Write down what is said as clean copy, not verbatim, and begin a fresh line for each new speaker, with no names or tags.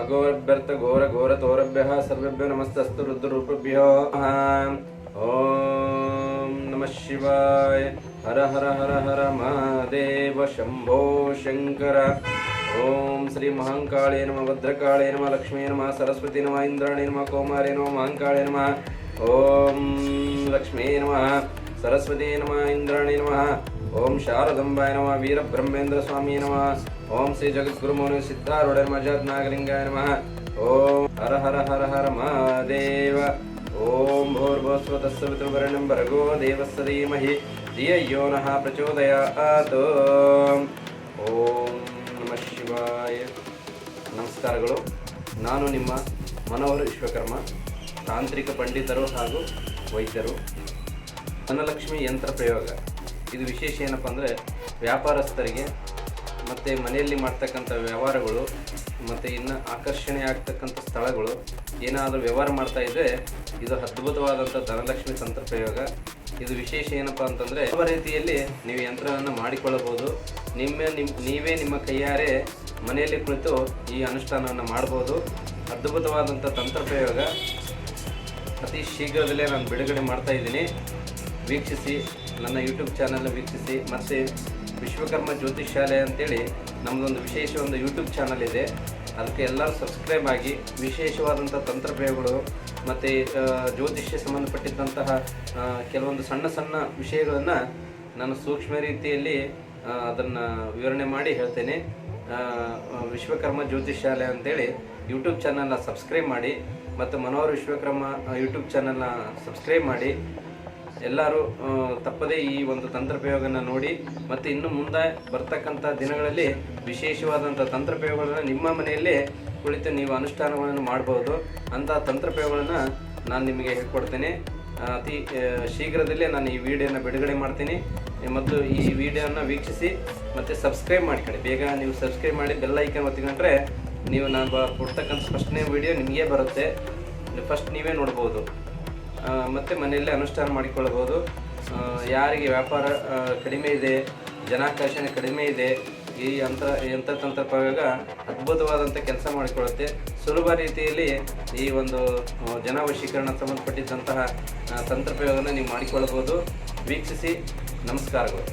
अघोरभ्यर्थ घोर घोर तोरभ्यः सर्वेभ्यो नमस्तस्तु रुद्ररूपेभ्यो ओम नमः शिवाय। हर हर हर हर महादेव शंभो शंकर। ओम श्री महाकाले नमः भद्रकाले नमः लक्ष्मी नमः सरस्वती नमः इंद्राणी नमः कौमारे नमः महाकाले नमः। ओम लक्ष्मी नमः सरस्वती नमः इंद्राणी नमः। ओम शारदंबाय नमः वीरब्रह्मेंद्र स्वामी नमः। ओम श्री जगद्गुरुमौनि सिद्धारूढ़ नागलिंगाय नमः। ओम हर हर हर हर महादेव। ओम भूर्भुवस्सुवतस्सवितुर्वरेण्यं भर्गो देवस्य धीमहि धियो यो नः प्रचोदयात्। ओम नमः ಶಿವಾಯ। ನಮಸ್ಕಾರಗಳು। ನಾನು ನಿಮ್ಮ ಮನೋಹರ್ ವಿಶ್ವಕರ್ಮ, ತಾಂತ್ರಿಕ ಪಂಡಿತರು ಹಾಗೂ ವೈದ್ಯರು। ಧನಲಕ್ಷ್ಮಿ ಯಂತ್ರ ಪ್ರಯೋಗ ಇದು ವಿಶೇಷ ಏನಪ್ಪ ಅಂದರೆ ವ್ಯಾಪಾರಸ್ಥರಿಗೆ ಮತ್ತು ಮನೆಯಲ್ಲಿ ಮಾಡ್ತಕ್ಕಂಥ ವ್ಯವಹಾರಗಳು ಮತ್ತು ಇನ್ನು ಆಕರ್ಷಣೆ ಆಗ್ತಕ್ಕಂಥ ಸ್ಥಳಗಳು ಏನಾದರೂ ವ್ಯವಹಾರ ಮಾಡ್ತಾ ಇದ್ದರೆ ಇದು ಅದ್ಭುತವಾದಂಥ ಧನಲಕ್ಷ್ಮಿ ತಂತ್ರ ಪ್ರಯೋಗ। ಇದು ವಿಶೇಷ ಏನಪ್ಪ ಅಂತಂದರೆ ಯಾವ ರೀತಿಯಲ್ಲಿ ನೀವು ಯಂತ್ರವನ್ನು ಮಾಡಿಕೊಳ್ಳಬಹುದು, ನೀವೇ ನಿಮ್ಮ ಕೈಯಾರೆ ಮನೆಯಲ್ಲಿ ಕುಳಿತು ಈ ಅನುಷ್ಠಾನವನ್ನು ಮಾಡ್ಬೋದು। ಅದ್ಭುತವಾದಂಥ ತಂತ್ರ ಪ್ರಯೋಗ ಅತಿ ಶೀಘ್ರದಲ್ಲೇ ನಾನು ಬಿಡುಗಡೆ ಮಾಡ್ತಾ ಇದ್ದೀನಿ। ವೀಕ್ಷಿಸಿ, ನನ್ನ ಯೂಟ್ಯೂಬ್ ಚಾನಲ್ನ ವೀಕ್ಷಿಸಿ। ಮತ್ತು ವಿಶ್ವಕರ್ಮ ಜ್ಯೋತಿಷ್ಯಾಲಯ ಅಂತೇಳಿ ನಮ್ಮದೊಂದು ವಿಶೇಷ ಒಂದು ಯೂಟ್ಯೂಬ್ ಚಾನಲ್ ಇದೆ, ಅದಕ್ಕೆ ಎಲ್ಲರೂ ಸಬ್ಸ್ಕ್ರೈಬ್ ಆಗಿ ವಿಶೇಷವಾದಂಥ ತಂತ್ರ ಪ್ರಯೋಗಗಳು ಮತ್ತು ಜ್ಯೋತಿಷ್ಯ ಸಂಬಂಧಪಟ್ಟಿದ್ದಂತಹ ಕೆಲವೊಂದು ಸಣ್ಣ ಸಣ್ಣ ವಿಷಯಗಳನ್ನು ನಾನು ಸೂಕ್ಷ್ಮ ರೀತಿಯಲ್ಲಿ ಅದನ್ನು ವಿವರಣೆ ಮಾಡಿ ಹೇಳ್ತೇನೆ। ವಿಶ್ವಕರ್ಮ ಜ್ಯೋತಿಷ್ಯಾಲಯ ಅಂತೇಳಿ ಯೂಟ್ಯೂಬ್ ಚಾನಲ್ನ ಸಬ್ಸ್ಕ್ರೈಬ್ ಮಾಡಿ ಮತ್ತು ಮನೋಹರ್ ವಿಶ್ವಕರ್ಮ ಯೂಟ್ಯೂಬ್ ಚಾನಲ್ನ ಸಬ್ಸ್ಕ್ರೈಬ್ ಮಾಡಿ ಎಲ್ಲರೂ ತಪ್ಪದೇ ಈ ಒಂದು ತಂತ್ರ ಪ್ರಯೋಗನ ನೋಡಿ ಮತ್ತು ಇನ್ನು ಮುಂದೆ ಬರ್ತಕ್ಕಂಥ ದಿನಗಳಲ್ಲಿ ವಿಶೇಷವಾದಂಥ ತಂತ್ರ ಪ್ರಯೋಗಗಳನ್ನು ನಿಮ್ಮ ಮನೆಯಲ್ಲೇ ಕುಳಿತು ನೀವು ಅನುಷ್ಠಾನಗಳನ್ನು ಮಾಡ್ಬೋದು। ಅಂಥ ತಂತ್ರ ಪ್ರಯೋಗಗಳನ್ನು ನಾನು ನಿಮಗೆ ಹೇಳ್ಕೊಡ್ತೇನೆ। ಅತಿ ಶೀಘ್ರದಲ್ಲೇ ನಾನು ಈ ವಿಡಿಯೋನ ಬಿಡುಗಡೆ ಮಾಡ್ತೀನಿ ಮತ್ತು ಈ ವಿಡಿಯೋನ ವೀಕ್ಷಿಸಿ ಮತ್ತು ಸಬ್ಸ್ಕ್ರೈಬ್ ಮಾಡ್ಕೊಳ್ಳಿ। ಬೇಗ ನೀವು ಸಬ್ಸ್ಕ್ರೈಬ್ ಮಾಡಿ ಬೆಲ್ ಐಕನ್ ಒತ್ತಿಕೊಂಡ್ರೆ ನೀವು ನಾನು ಕೊಡ್ತಕ್ಕಂಥ ಫಸ್ಟ್ನೇ ವಿಡಿಯೋ ನಿಮಗೆ ಬರುತ್ತೆ, ಫಸ್ಟ್ ನೀವೇ ನೋಡ್ಬೋದು ಮತ್ತು ಮನೆಯಲ್ಲೇ ಅನುಷ್ಠಾನ ಮಾಡಿಕೊಳ್ಳಬಹುದು। ಯಾರಿಗೆ ವ್ಯಾಪಾರ ಕಡಿಮೆ ಇದೆ, ಜನಾಕರ್ಷಣೆ ಕಡಿಮೆ ಇದೆ, ಈ ಯಂತ್ರ ಪ್ರಯೋಗ ಅದ್ಭುತವಾದಂಥ ಕೆಲಸ ಮಾಡಿಕೊಳ್ಳುತ್ತೆ। ಸುಲಭ ರೀತಿಯಲ್ಲಿ ಈ ಒಂದು ಜನವಶೀಕರಣ ಸಂಬಂಧಪಟ್ಟಿದ್ದಂತಹ ತಂತ್ರ ಪ್ರಯೋಗನ ನೀವು ಮಾಡಿಕೊಳ್ಳಬಹುದು। ವೀಕ್ಷಿಸಿ, ನಮಸ್ಕಾರಗಳು।